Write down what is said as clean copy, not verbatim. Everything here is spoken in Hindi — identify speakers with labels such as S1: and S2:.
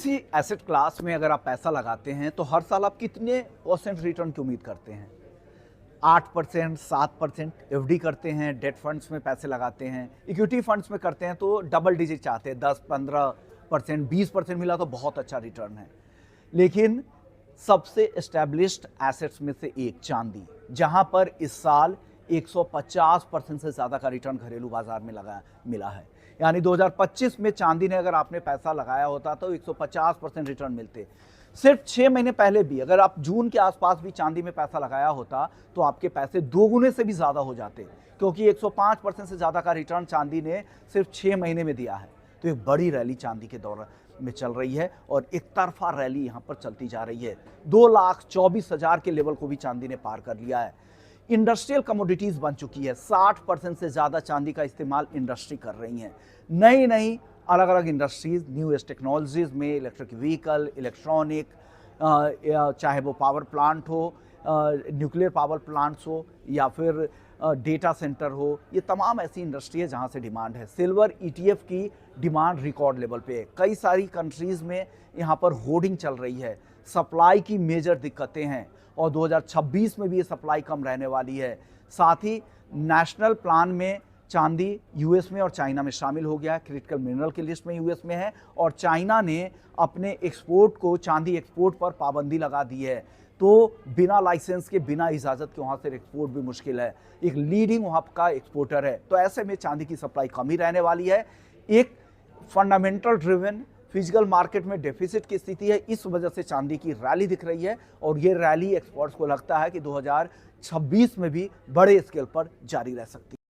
S1: किसी एसेट क्लास में अगर आप पैसा लगाते हैं तो हर साल आप कितने परसेंट रिटर्न की उम्मीद करते हैं? 8%, 7%? एफडी करते हैं, डेट फंड्स में पैसे लगाते हैं, इक्विटी फंड्स में करते हैं तो डबल डिजिट चाहते हैं, 10-15%, 20% मिला तो बहुत अच्छा रिटर्न है। लेकिन सबसे एस्टैब्लिश्ड एसेट्स में से एक चांदी, जहां पर इस साल 150% से ज़्यादा का रिटर्न घरेलू बाजार में मिला है। यानी 2025 में चांदी ने अगर आपने पैसा लगाया होता तो 150% रिटर्न मिलते। सिर्फ 6 महीने पहले भी अगर आप जून के आसपास भी चांदी में पैसा लगाया होता तो आपके पैसे दोगुने से भी ज़्यादा हो जाते, क्योंकि 105% से ज़्यादा का रिटर्न चांदी ने सिर्फ 6 महीने में दिया है। तो एक बड़ी रैली चांदी के दौर में चल रही है और एक तरफा रैली यहाँ पर चलती जा रही है। 2,24,000 के लेवल को भी चांदी ने पार कर लिया है। इंडस्ट्रियल कमोडिटीज बन चुकी है, 60% से ज़्यादा चांदी का इस्तेमाल इंडस्ट्री कर रही हैं। नई नई अलग अलग इंडस्ट्रीज, न्यू एज टेक्नोलॉजीज में इलेक्ट्रिक व्हीकल, इलेक्ट्रॉनिक, चाहे वो पावर प्लांट हो, न्यूक्लियर पावर प्लांट्स हो या फिर डेटा सेंटर हो, ये तमाम ऐसी इंडस्ट्री है जहाँ से डिमांड है। सिल्वर ETF की डिमांड रिकॉर्ड लेवल पे है। कई सारी कंट्रीज़ में यहाँ पर होर्डिंग चल रही है। सप्लाई की मेजर दिक्कतें हैं और 2026 में भी ये सप्लाई कम रहने वाली है। साथ ही नेशनल प्लान में चांदी यूएस में और चाइना में शामिल हो गया है, क्रिटिकल मिनरल की लिस्ट में यूएस में है और चाइना ने अपने एक्सपोर्ट को, चांदी एक्सपोर्ट पर पाबंदी लगा दी है। तो बिना लाइसेंस के, बिना इजाज़त के वहाँ से एक्सपोर्ट भी मुश्किल है। एक लीडिंग वहाँ का एक्सपोर्टर है, तो ऐसे में चांदी की सप्लाई कम ही रहने वाली है। एक फंडामेंटल ड्रिवन फिजिकल मार्केट में डेफिसिट की स्थिति है, इस वजह से चांदी की रैली दिख रही है और ये रैली एक्सपर्ट्स को लगता है कि 2026 में भी बड़े स्केल पर जारी रह सकती है।